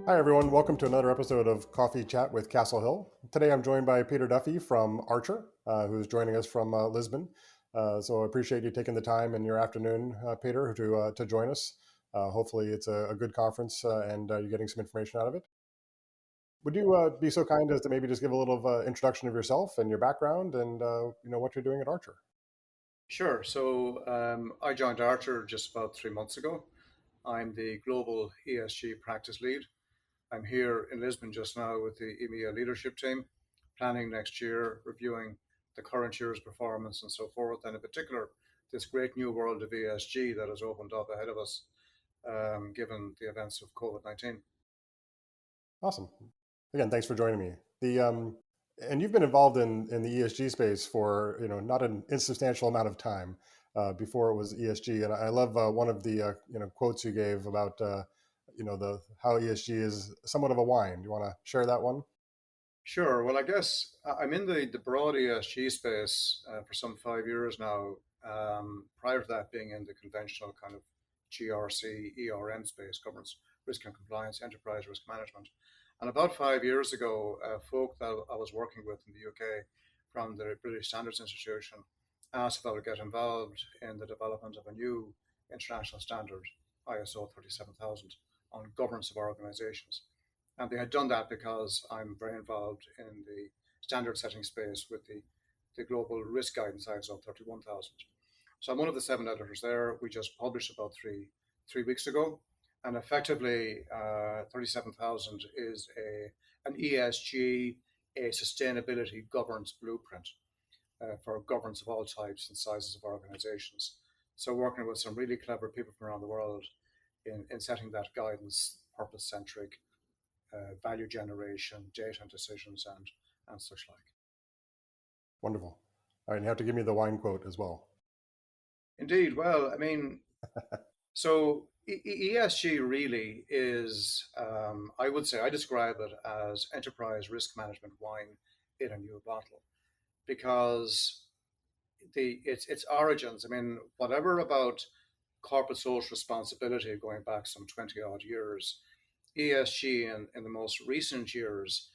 Hi, everyone. Welcome to another episode of Coffee Chat with CastleHill. Today, I'm joined by Peadar Duffy from Archer, who's joining us from Lisbon. So I appreciate you taking the time in your afternoon, Peadar, to join us. Hopefully, it's a good conference and you're getting some information out of it. Would you be so kind as to maybe just give a little introduction of yourself and your background and what you're doing at Archer? Sure. I joined Archer just about 3 months ago. I'm the global ESG practice lead. I'm here in Lisbon just now with the EMEA leadership team, planning next year, reviewing the current year's performance and so forth, and in particular, this great new world of ESG that has opened up ahead of us, given the events of COVID-19. Awesome. Again, thanks for joining me. And you've been involved in the ESG space for not an insubstantial amount of time before it was ESG. And I love one of the quotes you gave about the how ESG is somewhat of a wine. Do you want to share that one? Sure. Well, I guess I'm in the broad ESG space for some 5 years now. Prior to that, being in the conventional kind of GRC, ERM space, governance, risk and compliance, enterprise risk management. And about 5 years ago, folk that I was working with in the UK from the British Standards Institution asked if I would get involved in the development of a new international standard, ISO 37000, on governance of organizations. And they had done that because I'm very involved in the standard setting space with the global risk guidance ISO 31000. So I'm one of the seven editors there. We just published about three weeks ago. And effectively, 37,000 is an ESG, a sustainability governance blueprint for governance of all types and sizes of organizations. So working with some really clever people from around the world in setting that guidance, purpose centric, value generation, data and decisions, and such like. Wonderful. All right, you have to give me the wine quote as well. Indeed. Well, I mean, so ESG really is, I would say, I describe it as enterprise risk management wine in a new bottle, because its origins. I mean, whatever about corporate social responsibility going back some 20 odd years, ESG in the most recent years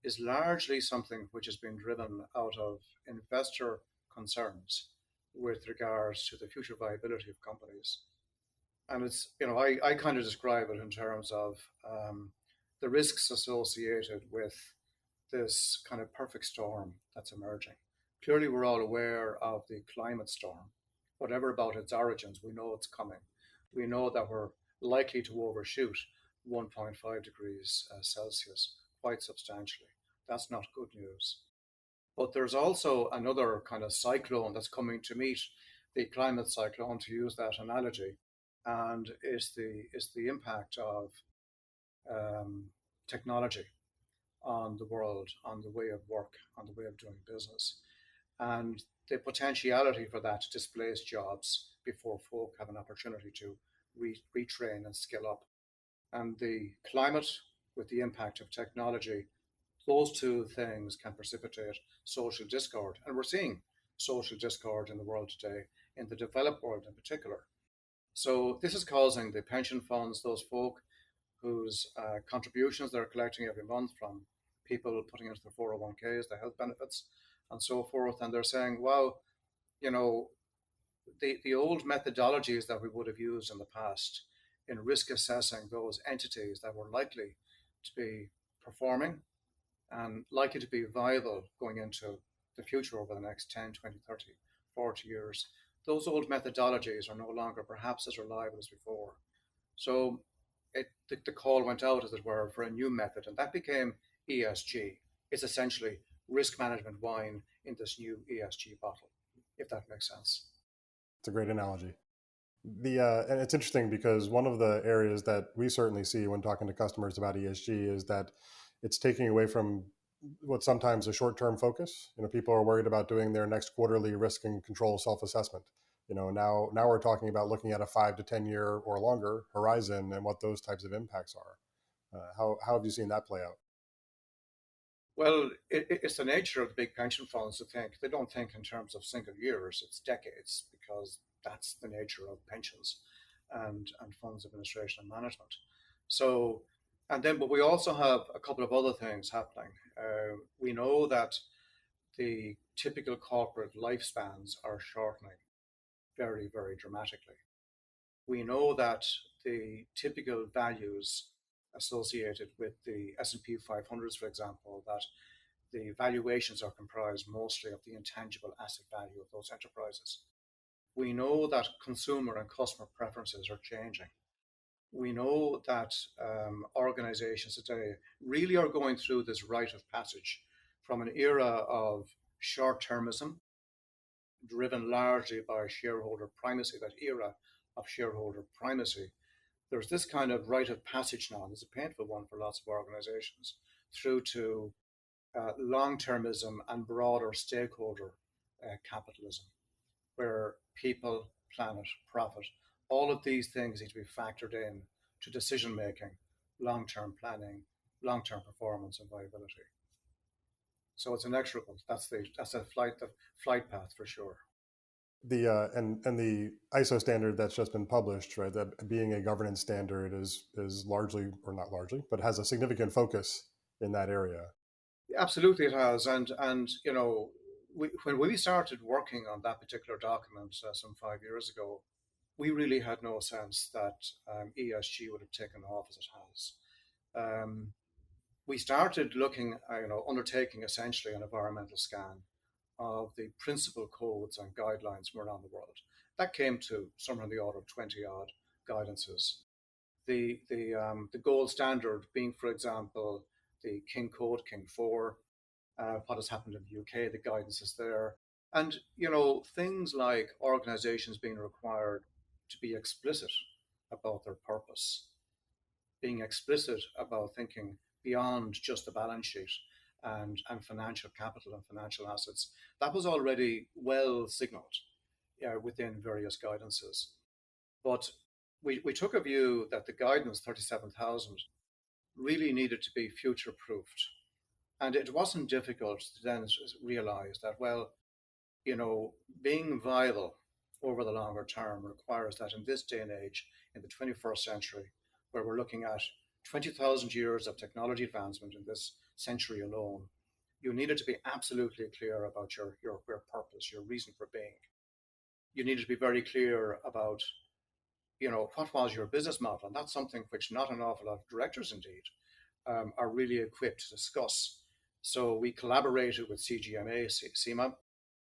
is largely something which has been driven out of investor concerns with regards to the future viability of companies. And I kind of describe it in terms of the risks associated with this kind of perfect storm that's emerging. Clearly, we're all aware of the climate storm. Whatever about its origins, we know it's coming. We know that we're likely to overshoot 1.5 degrees Celsius quite substantially. That's not good news. But there's also another kind of cyclone that's coming to meet the climate cyclone, to use that analogy, and is the impact of technology on the world, on the way of work, on the way of doing business, and the potentiality for that to displace jobs before folk have an opportunity to retrain and skill up. And the climate with the impact of technology, those two things can precipitate social discord. And we're seeing social discord in the world today, in the developed world in particular. So this is causing the pension funds, those folk whose contributions they're collecting every month from people putting into their 401ks, the health benefits, and so forth. And they're saying, wow, you know, the old methodologies that we would have used in the past in risk assessing those entities that were likely to be performing and likely to be viable going into the future over the next 10, 20, 30, 40 years, those old methodologies are no longer perhaps as reliable as before. So the call went out, as it were, for a new method, and that became ESG. It's essentially risk management wine in this new ESG bottle, if that makes sense. It's a great analogy. And it's interesting because one of the areas that we certainly see when talking to customers about ESG is that it's taking away from what's sometimes a short-term focus. People are worried about doing their next quarterly risk and control self-assessment. Now we're talking about looking at a 5 to 10 year or longer horizon and what those types of impacts are. How have you seen that play out? Well, it's the nature of the big pension funds to think, they don't think in terms of single years, it's decades, because that's the nature of pensions and funds administration and management. So But we also have a couple of other things happening. We know that the typical corporate lifespans are shortening very, very dramatically. We know that the typical values associated with the S&P 500s, for example, that the valuations are comprised mostly of the intangible asset value of those enterprises. We know that consumer and customer preferences are changing. We know that organizations today really are going through this rite of passage from an era of short termism, driven largely by shareholder primacy, that era of shareholder primacy. There's this kind of rite of passage now, and it's a painful one for lots of organizations, through to long termism and broader stakeholder capitalism, where people, planet, profit, all of these things need to be factored in to decision making, long term planning, long term performance, and viability. So it's inexorable. That's the flight path for sure. And the ISO standard that's just been published, right? That being a governance standard is largely, or not largely, but has a significant focus in that area. Absolutely, it has, and when we started working on that particular document some 5 years ago, we really had no sense that ESG would have taken off as it has. Um, we started looking, undertaking essentially an environmental scan of the principal codes and guidelines from around the world. That came to somewhere in the order of 20 odd guidances. The gold standard being, for example, the King Code, King 4, what has happened in the UK, the guidance is there. And, things like organizations being required to be explicit about their purpose, being explicit about thinking beyond just the balance sheet and financial capital and financial assets. That was already well signaled within various guidances. But we took a view that the guidance 37,000 really needed to be future proofed. And it wasn't difficult to then realize that, well, being viable over the longer term requires that in this day and age, in the 21st century, where we're looking at 20,000 years of technology advancement in this century alone, you needed to be absolutely clear about your purpose, your reason for being. You needed to be very clear about, what was your business model, and that's something which not an awful lot of directors, indeed, are really equipped to discuss. So we collaborated with CGMA, CIMA,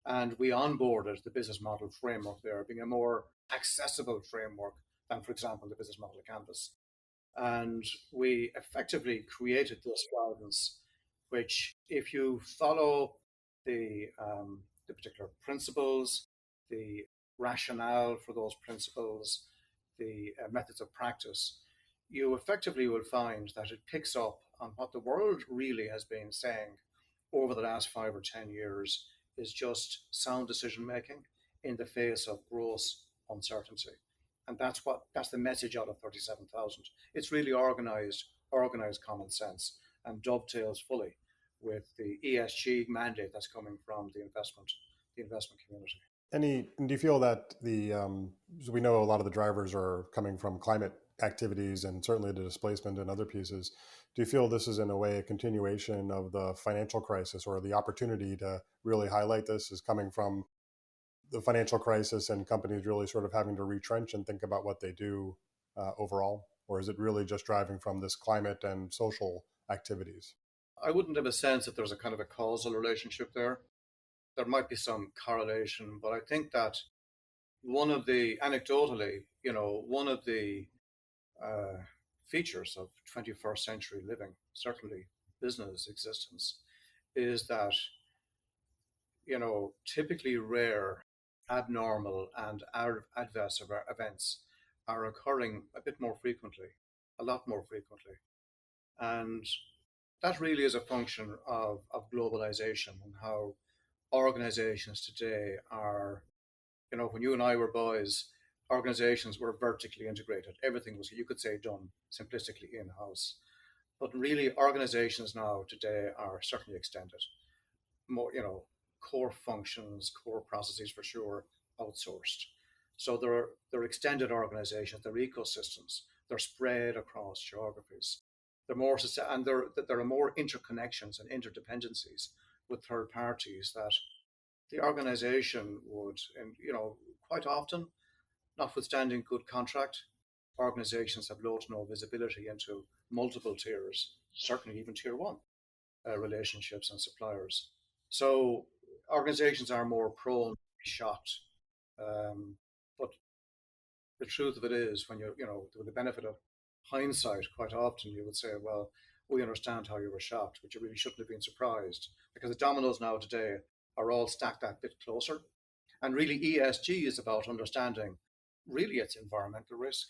and we onboarded the business model framework there, being a more accessible framework than, for example, the business model canvas. And we effectively created this guidance, which, if you follow the particular principles, the rationale for those principles, the methods of practice, you effectively will find that it picks up on what the world really has been saying over the last 5 or 10 years is just sound decision making in the face of gross uncertainty. And that's the message out of 37,000. It's really organized common sense, and dovetails fully with the ESG mandate that's coming from the investment community. Do you feel that so we know a lot of the drivers are coming from climate activities and certainly the displacement and other pieces. Do you feel this is in a way a continuation of the financial crisis, or the opportunity to really highlight this is coming from the financial crisis and companies really sort of having to retrench and think about what they do overall? Or is it really just driving from this climate and social activities? I wouldn't have a sense that there's a kind of a causal relationship there. There might be some correlation, but I think that anecdotally, one of the features of 21st century living, certainly business existence, is that, typically rare, abnormal, and adverse events are occurring a bit more frequently, a lot more frequently. And that really is a function of globalization and how organizations today are, when you and I were boys, organizations were vertically integrated. Everything was, you could say, done simplistically in-house. But really, organizations now today are certainly extended. More, core functions, core processes for sure, outsourced. So they're extended organizations, they're ecosystems, they're spread across geographies. They're more and there are more interconnections and interdependencies with third parties that the organization would, and quite often, notwithstanding good contract, organizations have low to no visibility into multiple tiers, certainly even tier one relationships and suppliers. So organizations are more prone to be shot. But the truth of it is, when with the benefit of hindsight, quite often you would say, well, we understand how you were shocked, but you really shouldn't have been surprised because the dominoes now today are all stacked that bit closer. And really, ESG is about understanding really it's environmental risk,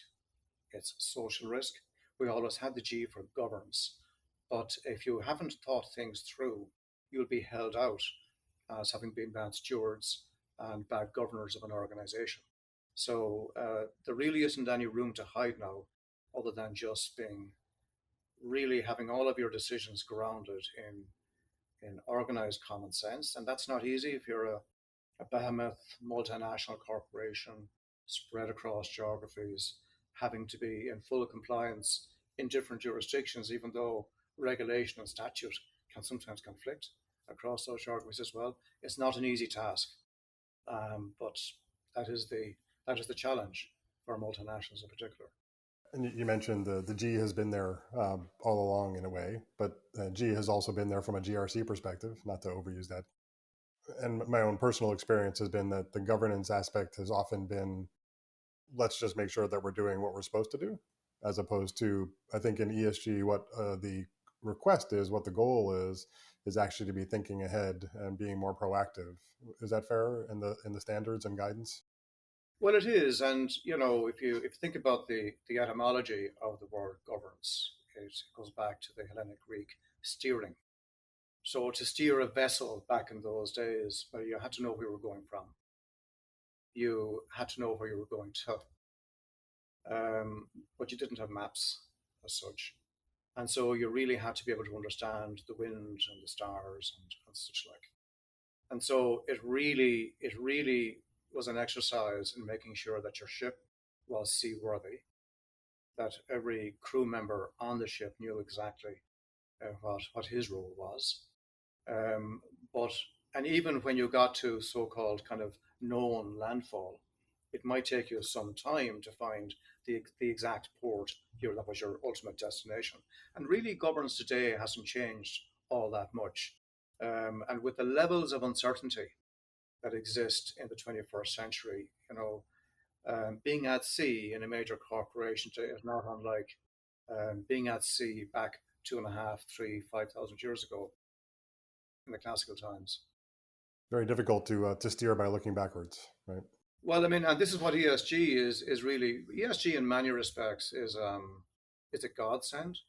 it's social risk. We always had the G for governance. But if you haven't thought things through, you'll be held out as having been bad stewards and bad governors of an organization. So there really isn't any room to hide now, other than just being really having all of your decisions grounded in organized common sense. And that's not easy if you're a behemoth multinational corporation spread across geographies, having to be in full compliance in different jurisdictions, even though regulation and statute can sometimes conflict across those geographies as well. It's not an easy task, but that is the challenge for multinationals in particular. And you mentioned the G has been there all along in a way, but G has also been there from a GRC perspective, not to overuse that. And my own personal experience has been that the governance aspect has often been, let's just make sure that we're doing what we're supposed to do, as opposed to, I think in ESG, what the request is, what the goal is actually to be thinking ahead and being more proactive. Is that fair in the standards and guidance? Well, it is, and if you think about the etymology of the word governance, it goes back to the Hellenic Greek steering. So to steer a vessel back in those days, well, you had to know where you were going from. You had to know where you were going to, but you didn't have maps as such, and so you really had to be able to understand the wind and the stars and such like. And so it really was an exercise in making sure that your ship was seaworthy, that every crew member on the ship knew exactly what his role was. Um, but and even when you got to so-called kind of known landfall, it might take you some time to find the exact port here that was your ultimate destination. And really, governance today hasn't changed all that much. And with the levels of uncertainty that exist in the 21st century, being at sea in a major corporation today is not unlike being at sea back 2.5, 3, 5,000 years ago in the classical times. Very difficult to steer by looking backwards, right? Well, I mean, and this is what ESG is really. ESG in many respects is a godsend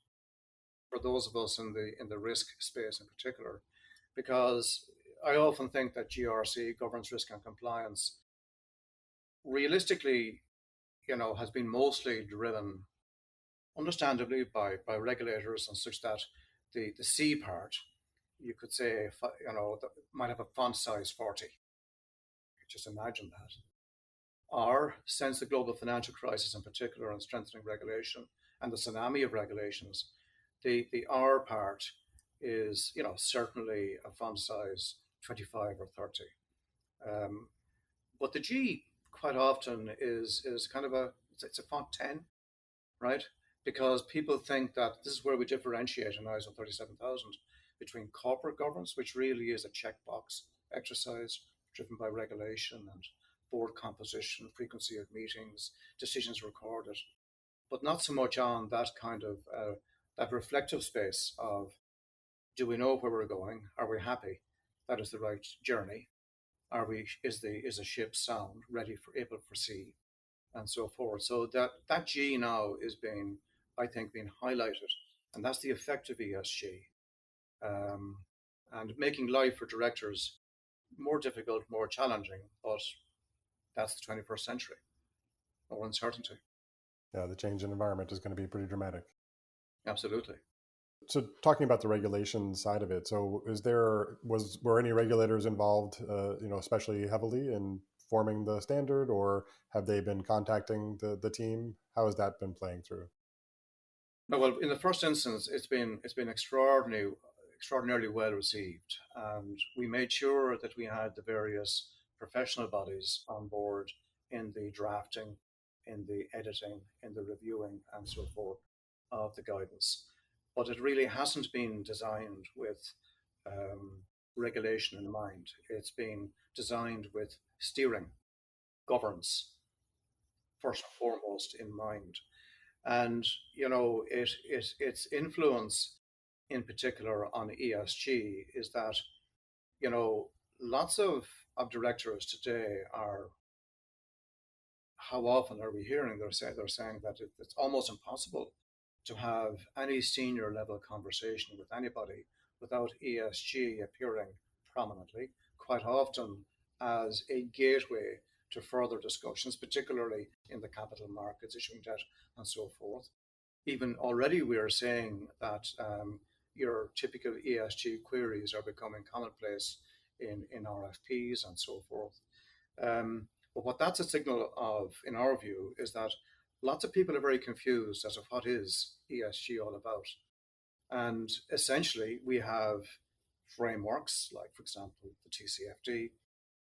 for those of us in the risk space in particular, because I often think that GRC, governance, risk, and compliance, realistically, has been mostly driven, understandably, by regulators and such that the C part, you could say, might have a font size 40. Just imagine that. Or since the global financial crisis in particular and strengthening regulation and the tsunami of regulations, the R part is, certainly a font size 25 or 30. But the G quite often is kind of it's a font 10, right? Because people think that this is where we differentiate in ISO 37000 between corporate governance, which really is a checkbox exercise driven by regulation and board composition, frequency of meetings, decisions recorded, but not so much on that kind of that reflective space of, do we know where we're going? Are we happy that is the right journey? Is the ship sound, ready for able for sea, and so forth? So that G now is being, I think, being highlighted, and that's the effect of ESG, and making life for directors more difficult, more challenging. But that's the 21st century, more uncertainty. Yeah, the change in environment is going to be pretty dramatic. Absolutely. So talking about the regulation side of it, so were any regulators involved, especially heavily in forming the standard, or have they been contacting the team? How has that been playing through? No, well, in the first instance, it's been extraordinarily well received, and we made sure that we had the various professional bodies on board in the drafting, in the editing, in the reviewing, and so forth of the guidance. But it really hasn't been designed with um, regulation in mind. It's been designed with steering, governance, first and foremost in mind. And its influence in particular on ESG is that you know lots of directors today are, how often are we hearing they're saying that it's almost impossible to have any senior level conversation with anybody without ESG appearing prominently, quite often as a gateway to further discussions, particularly in the capital markets, issuing debt and so forth. Even already we are saying that your typical ESG queries are becoming commonplace in RFPs and so forth. But what that's a signal of, in our view, is that lots of people are very confused as to what is ESG all about. And essentially, we have frameworks like, for example, the TCFD,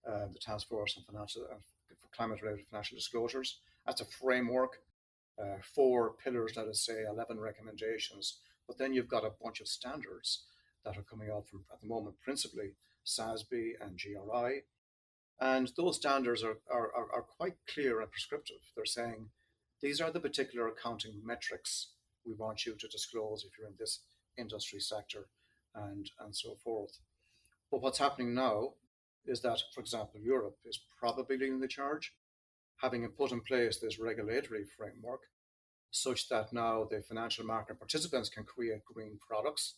the Task Force on for Climate-related Financial Disclosures. That's a framework, 4 pillars, let us say, 11 recommendations. But then you've got a bunch of standards that are coming out from, at the moment, principally SASB and GRI. And those standards are quite clear and prescriptive. They're saying these are the particular accounting metrics we want you to disclose if you're in this industry sector and so forth. But what's happening now is that, for example, Europe is probably leading the charge, having put in place this regulatory framework such that now the financial market participants can create green products,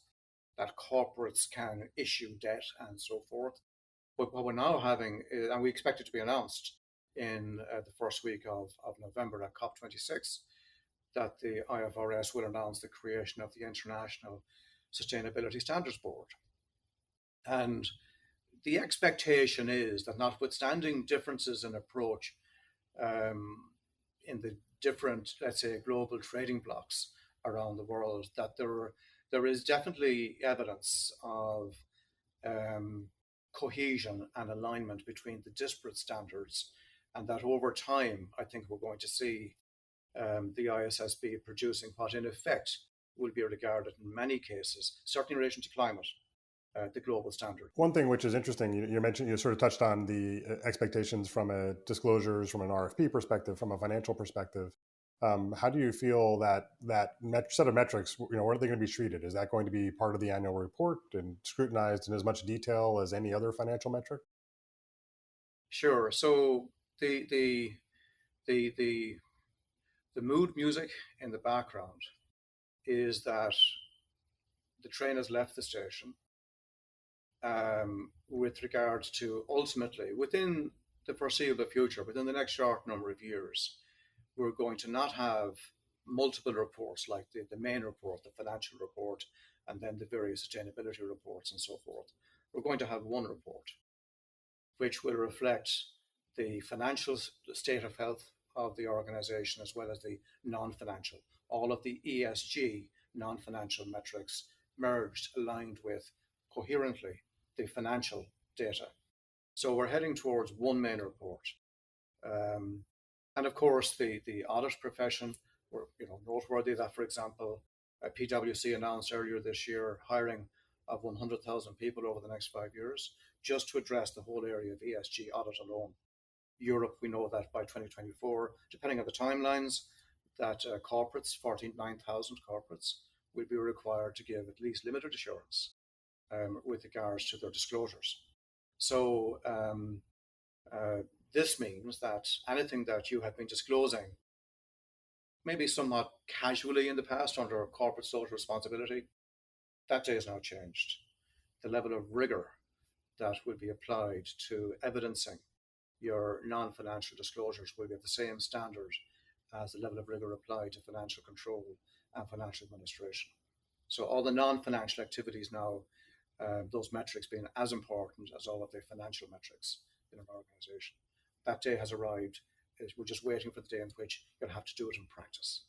that corporates can issue debt and so forth. But what we're now having, and we expect it to be announced in the first week of November at COP26, that the IFRS will announce the creation of the International Sustainability Standards Board. And the expectation is that, notwithstanding differences in approach um, in the different, let's say, global trading blocks around the world, that there is definitely evidence of um, cohesion and alignment between the disparate standards, and that over time, I think we're going to see the ISSB producing what, in effect, will be regarded in many cases, certainly in relation to climate, the global standard. One thing which is interesting, you mentioned, you sort of touched on the expectations from a disclosures, from an RFP perspective, from a financial perspective. How do you feel that set of metrics, where are they going to be treated? Is that going to be part of the annual report and scrutinized in as much detail as any other financial metric? Sure. So the the the the, the mood music in the background is that the train has left the station with regards to, ultimately, within the foreseeable future, within the next short number of years, we're going to not have multiple reports like the main report, the financial report, and then the various sustainability reports and so forth. We're going to have one report which will reflect the financial state of health of the organization as well as the non-financial, all of the ESG non-financial metrics merged, aligned with coherently the financial data. So we're heading towards one main report. Um, and of course, the audit profession were noteworthy that, for example, PwC announced earlier this year hiring of 100,000 people over the next 5 years just to address the whole area of ESG audit alone. Europe, we know that by 2024, depending on the timelines, that corporates, 49,000 corporates, will be required to give at least limited assurance with regards to their disclosures. So uh, this means that anything that you have been disclosing, maybe somewhat casually in the past under corporate social responsibility, that day has now changed. The level of rigor that will be applied to evidencing your non-financial disclosures will be at the same standard as the level of rigor applied to financial control and financial administration. So all the non-financial activities now, those metrics being as important as all of the financial metrics in an organization. That day has arrived. We're just waiting for the day in which you'll have to do it in practice.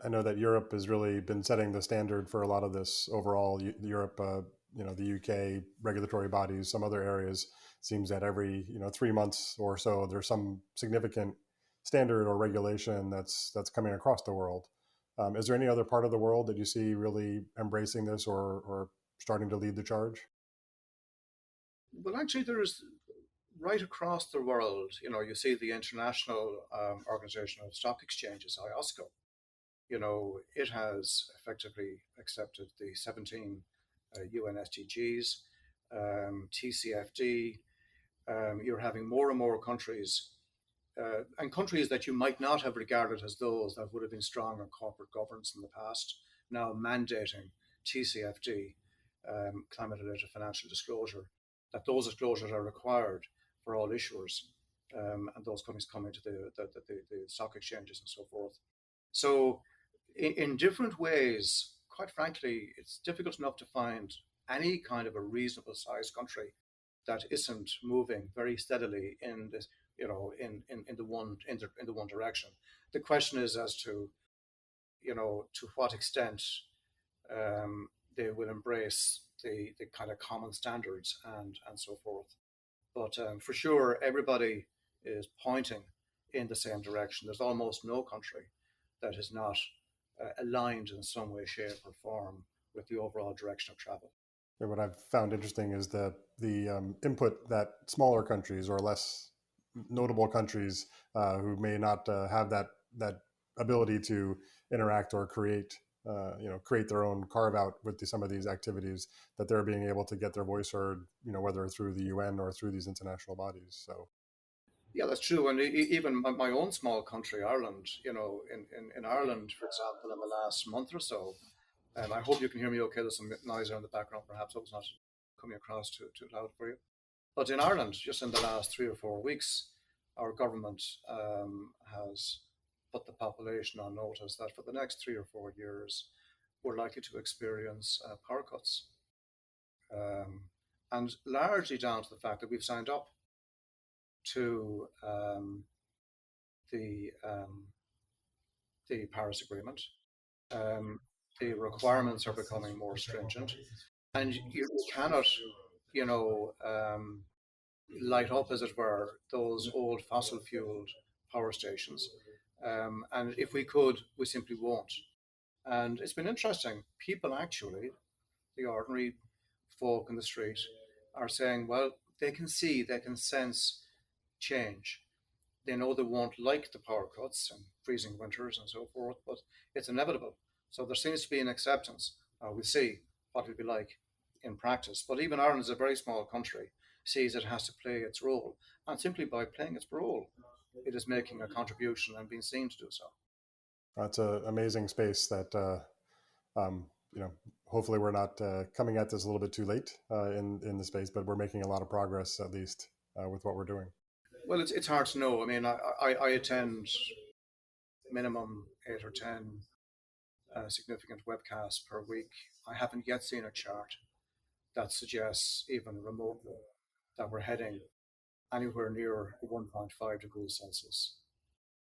I know that Europe has really been setting the standard for a lot of this overall. Europe, the UK regulatory bodies, some other areas, seems that every 3 months or so there's some significant standard or regulation that's coming across the world. Is there any other part of the world that you see really embracing this or starting to lead the charge? Well, actually, there's right across the world. You see the International Organization of Stock Exchanges, IOSCO. It has effectively accepted the 17 UN SDGs, TCFD. You're having more and more countries, and countries that you might not have regarded as those that would have been strong on corporate governance in the past, now mandating TCFD, climate-related financial disclosure, that those disclosures are required for all issuers, and those companies come into the stock exchanges and so forth. So, in different ways, quite frankly, it's difficult enough to find any kind of a reasonable sized country that isn't moving very steadily in this, in the one direction. The question is as to to what extent they will embrace the kind of common standards and so forth. But for sure, everybody is pointing in the same direction. There's almost no country that is not aligned in some way, shape, or form with the overall direction of travel. And what I've found interesting is the input that smaller countries or less notable countries who may not have that ability to interact or create their own carve out with some of these activities, that they're being able to get their voice heard, whether through the UN or through these international bodies. So Yeah, that's true. And even my own small country, Ireland, in Ireland, for example, in the last month or so, I hope you can hear me okay. There's some noise in the background, perhaps I was not coming across too loud for you. But in Ireland, just in the last 3 or 4 weeks, our government has put the population on notice that for the next 3 or 4 years, we're likely to experience power cuts. Um, and largely down to the fact that we've signed up to the the Paris Agreement. Um, the requirements are becoming more stringent, and you cannot, you know, um, light up, as it were, those old fossil fueled power stations. And if we could, we simply won't. And it's been interesting. People actually, the ordinary folk in the street, are saying, well, they can see, they can sense change. They know they won't like the power cuts and freezing winters and so forth, but it's inevitable. So there seems to be an acceptance. We'll see what it'll be like in practice. But even Ireland is a very small country, sees it has to play its role. And simply by playing its role, it is making a contribution and being seen to do so. that's an amazing space that um, you know hopefully we're not coming at this a little bit too late in the space, but we're making a lot of progress at least with what we're doing. Well, it's hard to know. I mean, I attend minimum 8 or 10 significant webcasts per week. I haven't yet seen a chart that suggests, even remotely, that we're heading anywhere near 1.5 degrees Celsius.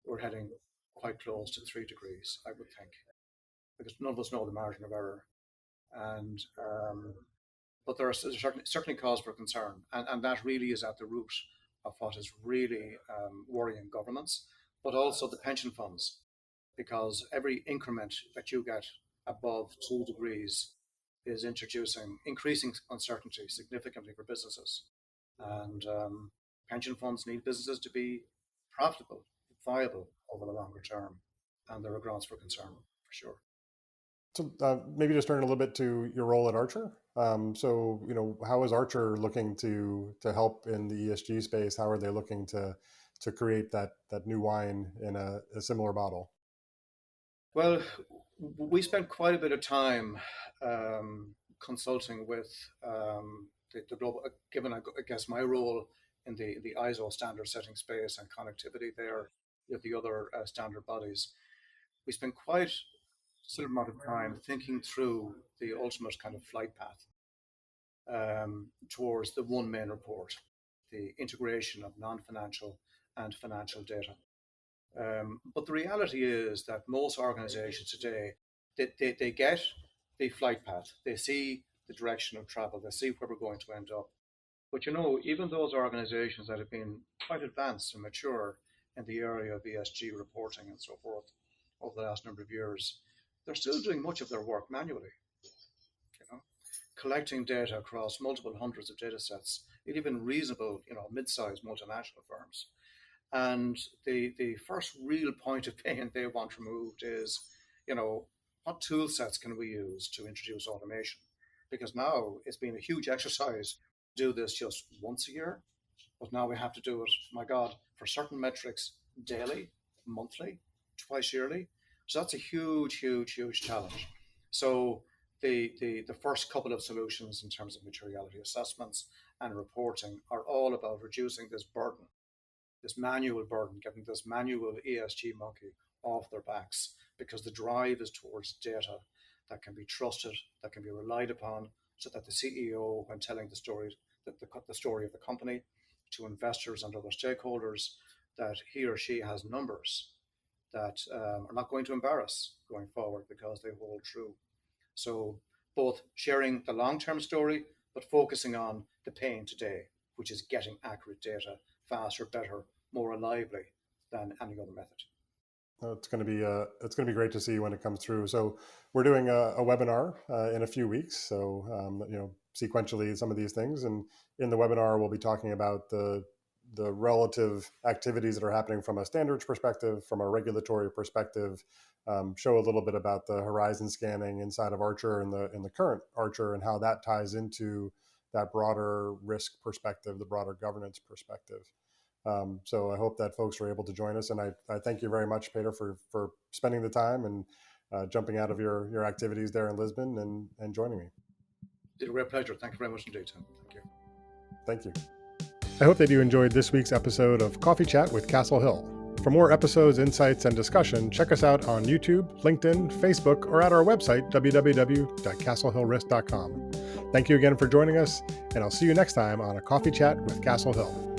We're heading quite close to 3 degrees, I would think, because none of us know the margin of error. And but there are certainly cause for concern, and that really is at the root of what is really worrying governments, but also the pension funds, because every increment that you get above 2 degrees is increasing uncertainty significantly for businesses. And pension funds need businesses to be profitable, viable over the longer term. And there are grounds for concern, for sure. So maybe just turn a little bit to your role at Archer. So how is Archer looking to help in the ESG space? How are they looking to create that new wine in a similar bottle? Well, we spent quite a bit of time consulting with the global, given I guess my role in the ISO standard setting space and connectivity there with the other standard bodies. We spent quite a considerable amount of time thinking through the ultimate kind of flight path towards the one main report, the integration of non-financial and financial data. But the reality is that most organizations today, they get the flight path, they see the direction of travel, they see where we're going to end up. But even those organizations that have been quite advanced and mature in the area of ESG reporting and so forth over the last number of years, they're still doing much of their work manually, you know, collecting data across multiple hundreds of data sets, even reasonable, mid-sized multinational firms. And the first real point of pain they want removed is, what tool sets can we use to introduce automation? Because now it's been a huge exercise to do this just once a year, but now we have to do it, my God, for certain metrics daily, monthly, twice yearly. So that's a huge, huge, huge challenge. So the first couple of solutions in terms of materiality assessments and reporting are all about reducing this burden, this manual burden, getting this manual ESG monkey off their backs, because the drive is towards data that can be trusted, that can be relied upon, so that the CEO, when telling the story, the story of the company to investors and other stakeholders, that he or she has numbers that are not going to embarrass going forward because they hold true. So both sharing the long-term story, but focusing on the pain today, which is getting accurate data faster, better, more reliably than any other method. It's going to be great to see when it comes through. So we're doing a webinar in a few weeks. So sequentially some of these things, and in the webinar we'll be talking about the relative activities that are happening from a standards perspective, from a regulatory perspective. Show a little bit about the horizon scanning inside of Archer and the current Archer, and how that ties into that broader risk perspective, the broader governance perspective. So I hope that folks are able to join us, and I thank you very much, Peadar, for spending the time and jumping out of your activities there in Lisbon and joining me. It's a great pleasure. Thank you very much indeed, Tim. Thank you. Thank you. I hope that you enjoyed this week's episode of Coffee Chat with CastleHill. For more episodes, insights, and discussion, check us out on YouTube, LinkedIn, Facebook, or at our website, www.castlehillrisk.com. Thank you again for joining us, and I'll see you next time on a Coffee Chat with CastleHill.